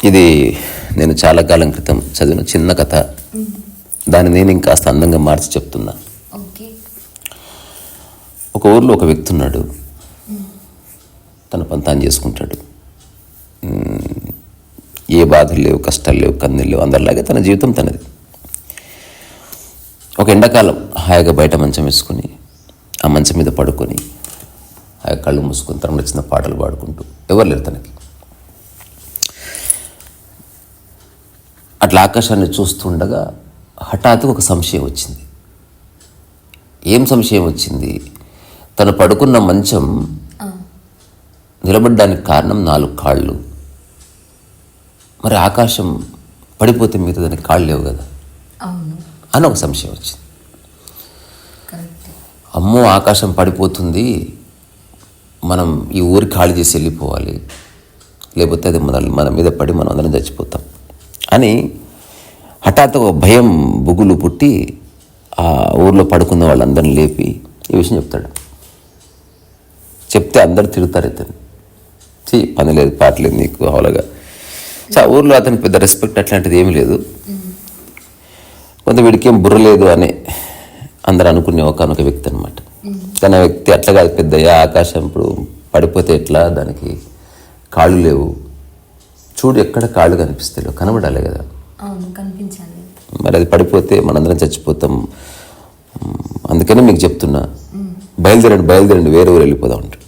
ఇది నేను చాలా కాలం క్రితం చదివిన చిన్న కథ. దాన్ని నేను ఇంకాస్త అందంగా మార్చి చెప్తున్నా. ఒక ఊర్లో ఒక వ్యక్తి ఉన్నాడు. తన పని తాను చేసుకుంటాడు. ఏ బాధలు లేవు, కష్టాలు లేవు, కన్నీళ్ళు లేవు. అందరిలాగే తన జీవితం తనది. ఒక ఎండాకాలం హాయిగా బయట మంచం వేసుకుని ఆ మంచం మీద పడుకొని హాయిగా కళ్ళు మూసుకొని తనకు నచ్చిన పాటలు పాడుకుంటూ ఎవరు లేరు తనకి. అట్లా ఆకాశాన్ని చూస్తుండగా హఠాత్తుగా ఒక సంశయం వచ్చింది. ఏం సంశయం వచ్చింది? తను పడుకున్న మంచం నిలబడ్డానికి కారణం 4 కాళ్ళు. మరి ఆకాశం పడిపోతే మిగతా దానికి కాళ్ళు లేవు కదా అని ఒక సంశయం వచ్చింది. అమ్మో, ఆకాశం పడిపోతుంది, మనం ఈ ఊరి ఖాళీ చేసి వెళ్ళిపోవాలి, లేకపోతే అది మన మీద పడి మనం అందరం చచ్చిపోతాం అని హఠాత్తుగా ఒక భయం బుగులు పుట్టి ఆ ఊర్లో పడుకున్న వాళ్ళందరినీ లేపి ఈ విషయం చెప్తాడు. చెప్తే అందరు తిరుగుతారు ఇతను. పని లేదు, పాట లేదు నీకు హౌలగా. ఆ ఊర్లో అతనికి పెద్ద రెస్పెక్ట్ అట్లాంటిది ఏమీ లేదు. కొంత వీడికి ఏం బుర్ర లేదు అని అందరు అనుకునే ఒకనొక వ్యక్తి అనమాట. కానీ ఆ వ్యక్తి అట్లా కాదు, పెద్దయ్యా ఆకాశం ఇప్పుడు పడిపోతే ఎట్లా, దానికి కాళ్ళు లేవు, చూడు ఎక్కడ కాళ్ళు కనిపిస్తాయో, కనబడాలి కదా, మరి అది పడిపోతే మనందరం చచ్చిపోతాం, అందుకని మీకు చెప్తున్నా, బయలుదేరండి వేరే ఊరు వెళ్ళిపోదాం అంటాడు.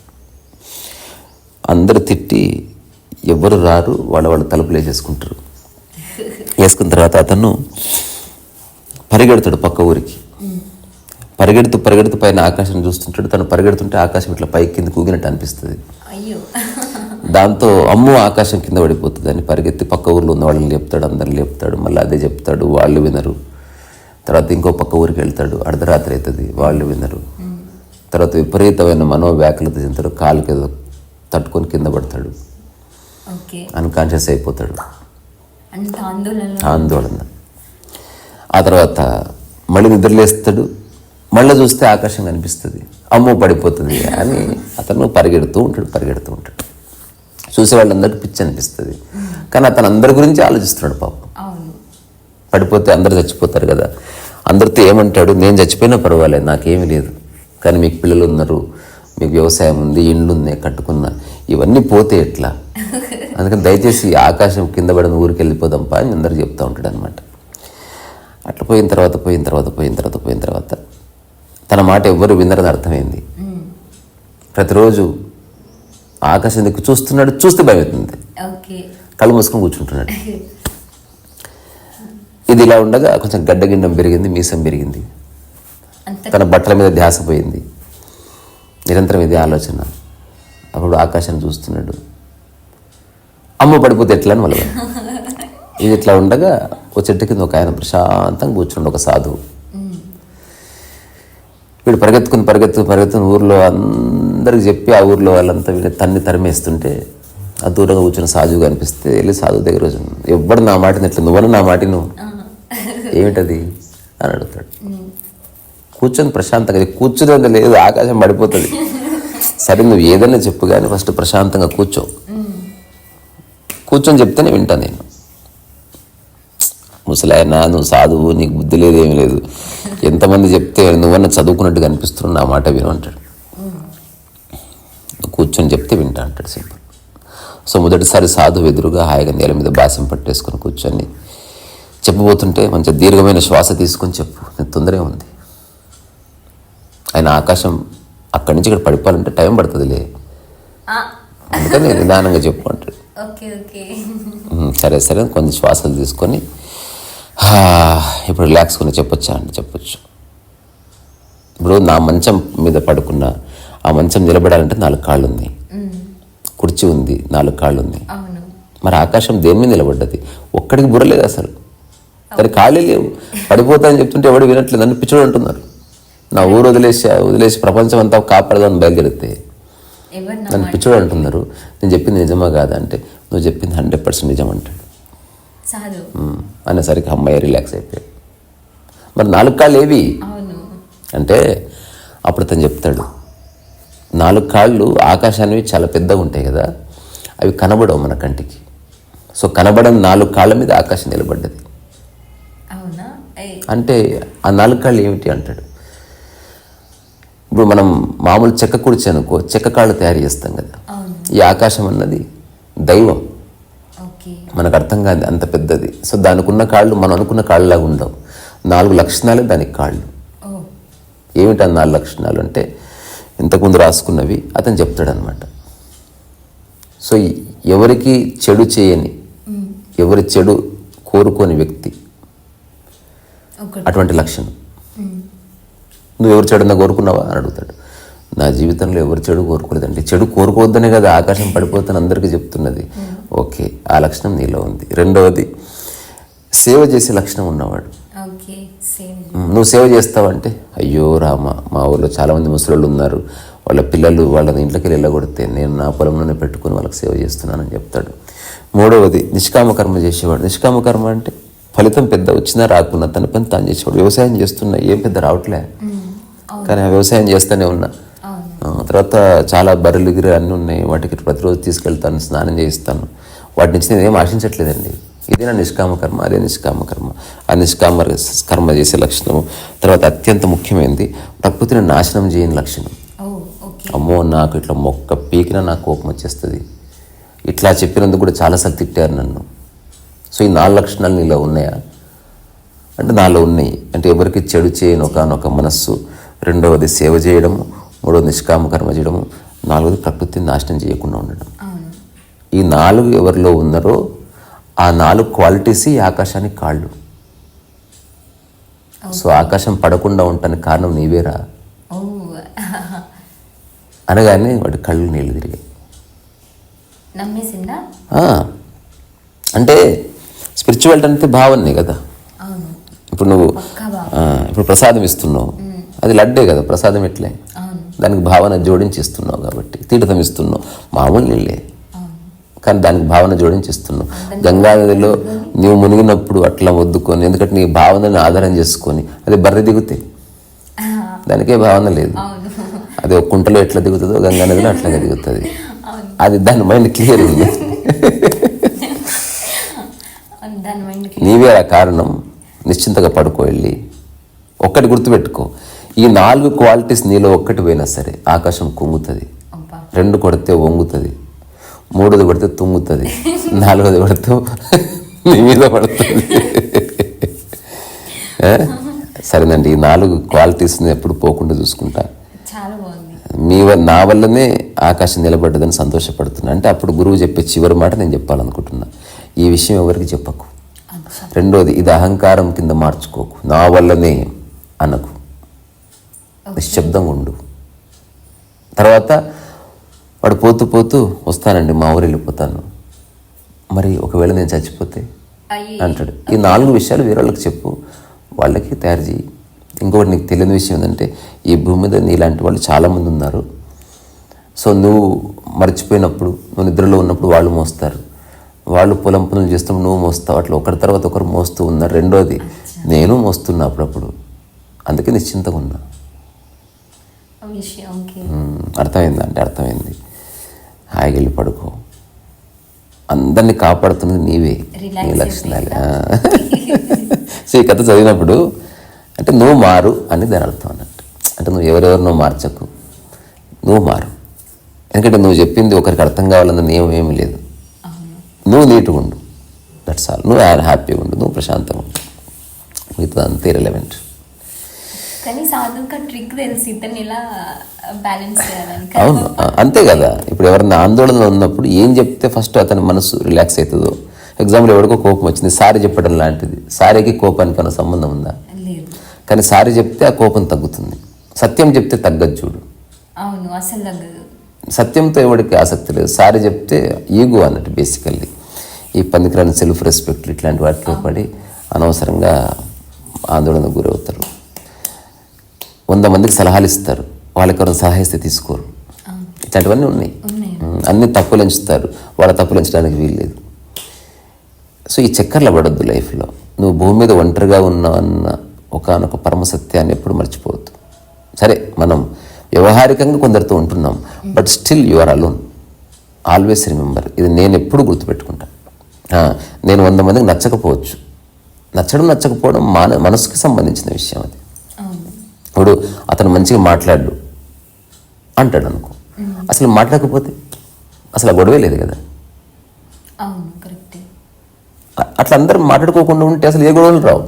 అందరు తిట్టి ఎవ్వరు రారు, వాళ్ళ తలుపులు వేసేసుకుంటారు. వేసుకున్న తర్వాత అతను పరిగెడతాడు పక్క ఊరికి. పరిగెడుతూ పైన ఆకాశం చూస్తుంటాడు. తను పరిగెడుతుంటే ఆకాశం ఇట్లా పైకి కింద కూగినట్టు అనిపిస్తుంది. దాంతో అమ్మో ఆకాశం కింద పడిపోతుంది అని పరిగెత్తి పక్క ఊర్లో ఉన్న వాళ్ళని లేపుతాడు, అందరిని లేపుతాడు. మళ్ళీ అదే చెప్తాడు, వాళ్ళు వినరు. తర్వాత ఇంకో పక్క ఊరికి వెళ్తాడు, అర్ధరాత్రి అవుతుంది, వాళ్ళు వినరు. తర్వాత విపరీతమైన మనోవ్యాకులత చెందుతాడు, కాలుకి ఏదో తట్టుకొని కింద పడతాడు, అన్కాన్షియస్ అయిపోతాడు, ఆందోళన. ఆ తర్వాత మళ్ళీ నిద్రలేస్తాడు, మళ్ళీ చూస్తే ఆకాశం కనిపిస్తుంది, అమ్మో పడిపోతుంది అని అతను పరిగెడుతూ ఉంటాడు. చూసే వాళ్ళందరికీ పిచ్చి అనిపిస్తుంది. కానీ అతను అందరి గురించి ఆలోచిస్తున్నాడు. పాపం పడిపోతే అందరు చచ్చిపోతారు కదా. అందరితో ఏమంటాడు, నేను చచ్చిపోయినా పర్వాలేదు, నాకేమీ లేదు, కానీ మీకు పిల్లలు ఉన్నారు, మీకు వ్యవసాయం ఉంది, ఇండ్లు ఉన్నాయి కట్టుకున్నా, ఇవన్నీ పోతే ఎట్లా, అందుకని దయచేసి ఆకాశం కింద పడిన ఊరికి వెళ్ళిపోదాంపా అని అందరికి చెప్తూ ఉంటాడు అనమాట. అట్లా పోయిన తర్వాత తన మాట ఎవ్వరు వినరని అర్థమైంది. ప్రతిరోజు ఆకాశం దిక్కు చూస్తున్నాడు, చూస్తే భయం అవుతుంది, కళ్ళు మూసుకొని కూర్చుంటున్నాడు. ఇది ఇలా ఉండగా కొంచెం గడ్డగిండం పెరిగింది, మీసం పెరిగింది, తన బట్టల మీద ధ్యాస పోయింది, నిరంతరం ఇదే ఆలోచన. అప్పుడు ఆకాశాన్ని చూస్తున్నాడు, అమ్మ పడిపోతే ఎట్లా అని మళ్ళీ. ఇది ఇట్లా ఉండగా ఓ చెట్టు కింద ఒక ఆయన ప్రశాంతంగా కూర్చుండు, ఒక సాధువు. వీడు పరిగెత్తుకుని ఊర్లో అందరికి చెప్పి ఆ ఊర్లో వాళ్ళంతా వీళ్ళు తరిమేస్తుంటే ఆ దూరంగా కూర్చున్న సాధువు కనిపిస్తే వెళ్ళి సాధువు దగ్గర ఎవ్వడు నా మాటని ఎట్లా, నువ్వను నా మాట నువ్వు ఏమిటది అని అడుగుతాడు. కూర్చొని ప్రశాంతంగా, కూర్చునేది లేదు, ఆకాశం పడిపోతుంది, సరే నువ్వు ఏదైనా చెప్పు కానీ ఫస్ట్ ప్రశాంతంగా కూర్చొని చెప్తేనే వింటా నేను. ముసలాయన నువ్వు సాధువు, నీకు బుద్ధి లేదు, ఏమీ లేదు, ఎంతమంది చెప్తే నువ్వన్నా చదువుకున్నట్టుగా అనిపిస్తున్నావు, నా మాట విను అంటాడు. కూర్చొని చెప్తే వింటా అంటాడు, సింపుల్. సో మొదటిసారి సాధువు ఎదురుగా హాయిగా నేల మీద బాసం పట్టేసుకొని కూర్చొని చెప్పబోతుంటే మంచి దీర్ఘమైన శ్వాస తీసుకొని చెప్పు, నేను తొందరగా ఉంది, ఆయన ఆకాశం అక్కడి నుంచి ఇక్కడ పడిపోవాలంటే టైం పడుతుందిలే, అందుకని నిదానంగా చెప్పు అంటాడు. సరే కొన్ని శ్వాసలు తీసుకొని ఇప్పుడు రిలాక్స్కొని చెప్పొచ్చా అంటే చెప్పొచ్చు. ఇప్పుడు నా మంచం మీద పడుకున్న ఆ మంచం నిలబడాలంటే 4 కాళ్ళు ఉన్నాయి, కుర్చీ ఉంది, 4 కాళ్ళు ఉన్నాయి. మరి ఆకాశం దేని మీద నిలబడ్డది? ఒక్కడికి బుర్రలేదు అసలు, కానీ కాళ్ళే లేవు, పడిపోతాయని చెప్తుంటే ఎవడు వినట్లేదు, నన్ను పిచ్చోడు అంటున్నారు. నా ఊరు వదిలేసి ప్రపంచం అంతా కాపాడదామని బయలుదేరితే నన్ను పిచ్చోడు అంటున్నారు. నేను చెప్పింది నిజమా కాదా అంటే నువ్వు చెప్పింది 100% నిజం అంటాడు. అనేసరికి అమ్మాయి రిలాక్స్ అయిపోయాడు. మరి 4 కాళ్ళు ఏవి అంటే అప్పుడు తను చెప్తాడు, 4 కాళ్ళు ఆకాశానివి చాలా పెద్దగా ఉంటాయి కదా, అవి కనబడవు మన కంటికి. సో కనబడని 4 కాళ్ళ మీద ఆకాశం నిలబడ్డది. అంటే ఆ 4 కాళ్ళు ఏమిటి అంటాడు. ఇప్పుడు మనం మామూలు చెక్క కుర్చీ అనుకో, చెక్క కాళ్ళు తయారు చేస్తాం కదా. ఈ ఆకాశం అన్నది దైవం, మనకు అర్థం కాదు, అంత పెద్దది. సో దానికి ఉన్న కాళ్ళు మనం అనుకున్న కాళ్ళలాగా ఉండవు. 4 లక్షణాలే దానికి కాళ్ళు. ఏమిటి ఆ 4 లక్షణాలు అంటే ఇంతకుముందు రాసుకున్నవి అతను చెప్తాడనమాట. సో ఎవరికి చెడు చేయని, ఎవరి చెడు కోరుకోని వ్యక్తి, అటువంటి లక్షణం. నువ్వు ఎవరు చెడున్నా కోరుకున్నావా అని అడుగుతాడు. నా జీవితంలో ఎవరు చెడు కోరుకోలేదండి. చెడు కోరుకోవద్దనే కదా ఆకాశం పడిపోతాను అందరికీ చెప్తున్నది. ఓకే, ఆ లక్షణం నీలో ఉంది. రెండవది సేవ చేసే లక్షణం ఉన్నవాడు. నువ్వు సేవ చేస్తావంటే, అయ్యో రామ, మా ఊళ్ళో చాలామంది ముసలోళ్ళు ఉన్నారు, వాళ్ళ పిల్లలు వాళ్ళని ఇంట్లోకి వెళ్ళగొడితే నేను నా పొలంలోనే పెట్టుకుని వాళ్ళకి సేవ చేస్తున్నానని చెప్తాడు. మూడవది నిష్కామకర్మ చేసేవాడు. నిష్కామకర్మ అంటే ఫలితం పెద్ద వచ్చినా రాకున్నా తన పని తాను చేసేవాడు. వ్యవసాయం చేస్తున్నా ఏం పెద్ద రావట్లే, కానీ ఆ వ్యవసాయం చేస్తూనే ఉన్నా. తర్వాత చాలా బర్రెలు గిరి అన్నీ ఉన్నాయి, వాటికి ప్రతిరోజు తీసుకెళ్తాను, స్నానం చేయిస్తాను. వాటి నుంచి నేను ఏం ఆశించట్లేదండి. ఇదే నా నిష్కామకర్మ, అదే నిష్కామకర్మ. ఆ కర్మ చేసే లక్షణము. తర్వాత అత్యంత ముఖ్యమైనది ప్రకృతిని నాశనం చేయని లక్షణం. అమ్మో, నాకు ఇట్లా మొక్క పీకినా నాకు కోపం వచ్చేస్తుంది. ఇట్లా చెప్పినందుకు కూడా చాలాసార్లు తిట్టారు నన్ను. సో ఈ 4 లక్షణాలు నీలో ఉన్నాయా అంటే నాలో ఉన్నాయి. అంటే ఎవరికి చెడు చేయని ఒకనొక మనస్సు, రెండవది సేవ చేయడము, మూడవది నిష్కామకర్మ చేయడము, నాలుగవది ప్రకృతిని నాశనం చేయకుండా ఉండడం. ఈ 4 ఎవరిలో ఉన్నారో ఆ 4 క్వాలిటీస్ ఈ ఆకాశానికి కాళ్ళు. సో ఆకాశం పడకుండా ఉండటానికి కారణం నీవేరా అనగానే వాడి కళ్ళు నీళ్ళు తిరిగాయి. అంటే స్పిరిచువాలిటీ అంటే భావనే కదా. ఇప్పుడు నువ్వు ఇప్పుడు ప్రసాదం ఇస్తున్నావు, అది లడ్డే కదా ప్రసాదం. ఎట్లే దానికి భావన జోడించి ఇస్తున్నావు కాబట్టి. తీర్థం ఇస్తున్నావు, మామూలు నీళ్ళే, కానీ దానికి భావన జోడించి ఇస్తున్నావు. గంగానదిలో నీవు మునిగినప్పుడు అట్లా వద్దుకొని, ఎందుకంటే నీ భావనని ఆధారం చేసుకొని, అది బర్రె దిగుతే దానికే భావన లేదు. అది ఒక కుంటలో ఎట్లా దిగుతుందో గంగానదిలో అట్లాగే దిగుతుంది. అది దాని మైండ్ క్లియర్ ఉంది. నీవే ఆ కారణం. నిశ్చింతగా పడుకో, వెళ్ళి ఒక్కటి గుర్తుపెట్టుకో, ఈ 4 క్వాలిటీస్ నీలో ఒక్కటి పోయినా సరే ఆకాశం కుంగుతుంది. 2 కొడితే వంగుతుంది, 3వది కొడితే తుంగుతుంది, 4వది కొడితే నీ మీద పడుతుంది. సరేనండి, ఈ 4 క్వాలిటీస్ని ఎప్పుడు పోకుండా చూసుకుంటా. నా వల్లనే ఆకాశం నిలబడ్డదని సంతోషపడుతున్నా అంటే అప్పుడు గురువు చెప్పే చివరి మాట నేను చెప్పాలనుకుంటున్నా. ఈ విషయం ఎవరికి చెప్పకు. రెండోది, ఇది అహంకారం కింద మార్చుకోకు. నా వల్లనే అనకు, నిశ్శబ్దంగా ఉండు. తర్వాత వాడు పోతూ పోతూ వస్తానండి, మా ఊరు వెళ్ళిపోతాను, మరి ఒకవేళ నేను చచ్చిపోతే అంటాడు. ఈ 4 విషయాలు వేరే వాళ్ళకి చెప్పు, వాళ్ళకి తయారు చేయి. ఇంకొకటి నీకు తెలియని విషయం ఏంటంటే, ఈ భూమి మీద నీలాంటి వాళ్ళు చాలామంది ఉన్నారు. సో నువ్వు మర్చిపోయినప్పుడు, నువ్వు నిద్రలో ఉన్నప్పుడు వాళ్ళు మోస్తారు, వాళ్ళు పొలం పనులు చేస్తున్నప్పుడు నువ్వు మోస్తావు. అట్లా ఒకరి తర్వాత ఒకరు మోస్తూ ఉన్నారు. రెండోది, నేను మోస్తున్నా అప్పుడప్పుడు, అందుకే నిశ్చింతగా ఉన్నా. అర్థమైందా అంటే అర్థమైంది. హాయిగా వెళ్ళి పడుకో. అందరినీ కాపాడుతున్నది నీవే, నీ లక్షణాలే. సో ఈ కథ చదివినప్పుడు అంటే నువ్వు మారు అని దాని అర్థం అన్నట్టు. అంటే నువ్వు ఎవరెవరినో మార్చకు, నువ్వు మారు. ఎందుకంటే నువ్వు చెప్పింది ఒకరికి అర్థం కావాలన్న నియమం ఏమీ లేదు. నువ్వు నీట్గా ఉండు, దట్స్ ఆల్. నువ్వు హ్యాపీగా ఉండు, నువ్వు ప్రశాంతంగా ఉండు, మిగతా అంతే రిలవెంట్. అవును, అంతే కదా. ఇప్పుడు ఎవరైనా ఆందోళనలో ఉన్నప్పుడు ఏం చెప్తే ఫస్ట్ అతని మనసు రిలాక్స్ అవుతుందో. ఎగ్జాంపుల్, ఎవరికో కోపం వచ్చింది, సారీ చెప్పడం లాంటిది. సారీకి కోపానికి అన్న సంబంధం ఉందా? కానీ సారీ చెప్తే ఆ కోపం తగ్గుతుంది. సత్యం చెప్తే తగ్గదు చూడు. సత్యంతో ఎవరికి ఆసక్తి లేదు. సారీ చెప్తే ఈగో అన్నట్టు బేసికల్లీ. ఈ పనికిరాని సెల్ఫ్ రెస్పెక్ట్ ఇట్లాంటి వాటిలో పడి అనవసరంగా ఆందోళనకు గురవుతారు. 100 మందికి సలహాలు ఇస్తారు, వాళ్ళకి ఎవరైనా సలహా ఇస్తే తీసుకోరు. ఇట్లాంటివన్నీ ఉన్నాయి. అన్ని తప్పులు ఎంచుతారు, వాళ్ళ తప్పులు ఎంచడానికి వీల్లేదు. సో ఈ చక్కర్లు పడొద్దు లైఫ్లో. నువ్వు భూమి మీద ఒంటరిగా ఉన్నావన్న ఒకనొక పరమసత్యాన్ని ఎప్పుడు మర్చిపోవద్దు. సరే, మనం వ్యవహారికంగా కొందరితో ఉంటున్నాం, but still you are alone. Always remember, ఇది నేను ఎప్పుడు గుర్తుపెట్టుకుంటాను. నేను 100 మందికి నచ్చకపోవచ్చు. నచ్చకపోవడం మనసుకి సంబంధించిన విషయం అది. ఇప్పుడు అతను మంచిగా మాట్లాడు అంటాడు అనుకో, అసలు మాట్లాడకపోతే అసలు ఆ గొడవే లేదు కదా. అట్లా అందరూ మాట్లాడుకోకుండా ఉంటే అసలు ఏ గొడవలు రావు.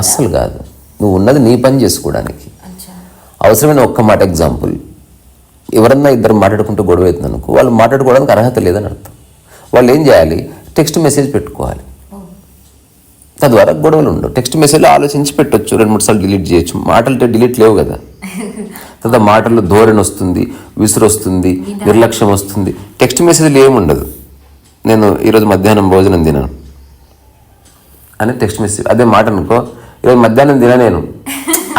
అస్సలు కాదు, నువ్వు ఉన్నది నీ పని చేసుకోవడానికి. అవసరమైన ఒక్క మాట ఎగ్జాంపుల్, ఎవరన్నా ఇద్దరు మాట్లాడుకుంటూ గొడవ అవుతుంది అనుకో, వాళ్ళు మాట్లాడుకోవడానికి అర్హత లేదని అర్థం. వాళ్ళు ఏం చేయాలి, టెక్స్ట్ మెసేజ్ పెట్టుకోవాలి. తద్వారా గొడవలు ఉండవు. టెక్స్ట్ మెసేజ్లో ఆలోచించి పెట్టొచ్చు, 2-3 సార్లు డిలీట్ చేయొచ్చు. మాటలు డిలీట్ లేవు కదా. తర్వాత మాటల్లో ధోరణి వస్తుంది, విసురు వస్తుంది, నిర్లక్ష్యం వస్తుంది. టెక్స్ట్ మెసేజ్లు ఏముండదు. నేను ఈరోజు మధ్యాహ్నం భోజనం తినాను అని టెక్స్ట్ మెసేజ్, అదే మాట అనుకో, ఈరోజు మధ్యాహ్నం తిన నేను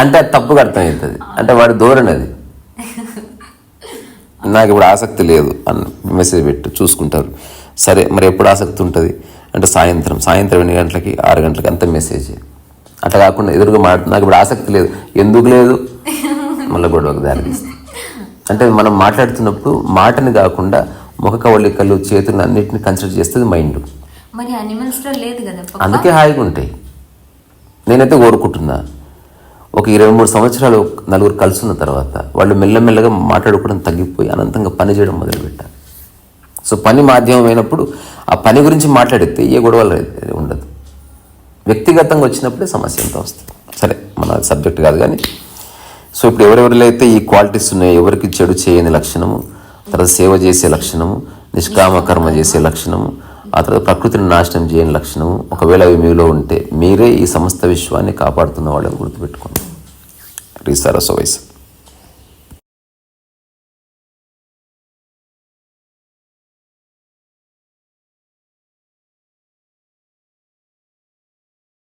అంటే అది తప్పుగా అర్థమవుతుంది. అంటే వాడి ధోరణి అది. నాకు ఇప్పుడు ఆసక్తి లేదు అని మెసేజ్ పెట్టు, చూసుకుంటారు. సరే మరి ఎప్పుడు ఆసక్తి ఉంటుంది అంటే సాయంత్రం 8 గంటలకి 6 గంటలకి అంత మెసేజ్. అట్లా కాకుండా ఎదురుగా నాకు ఇప్పుడు ఆసక్తి లేదు, ఎందుకు లేదు, మళ్ళీ గొడవకు దారితీస్తుంది. అంటే మనం మాట్లాడుతున్నప్పుడు మాటని కాకుండా ముఖ కవళికలు, చేతులు అన్నిటిని కన్సిడర్ చేస్తుంది మైండ్. అందుకే హాయిగా ఉంటాయి. నేనైతే కోరుకుంటున్నా, ఒక 23 సంవత్సరాలు నలుగురు కలుసున్న తర్వాత వాళ్ళు మెల్లమెల్లగా మాట్లాడుకోవడం తగ్గిపోయి అనంతంగా పని చేయడం మొదలుపెట్టారు. సో పని మాధ్యమం అయినప్పుడు ఆ పని గురించి మాట్లాడితే ఏ గొడవలు ఉండదు. వ్యక్తిగతంగా వచ్చినప్పుడే సమస్య అంతా వస్తుంది. సరే, మన సబ్జెక్ట్ కాదు కానీ. సో ఇప్పుడు ఎవరెవరిలో అయితే ఈ క్వాలిటీస్ ఉన్నాయో, ఎవరికి చెడు చేయని లక్షణము, తర్వాత సేవ చేసే లక్షణము, నిష్కామ కర్మ చేసే లక్షణము, ఆ తర్వాత ప్రకృతిని నాశనం చేయని లక్షణము, ఒకవేళ అవి మీలో ఉంటే మీరే ఈ సమస్త విశ్వాన్ని కాపాడుతున్న వాళ్ళని గుర్తుపెట్టుకోండి. రీసారసో వయసు.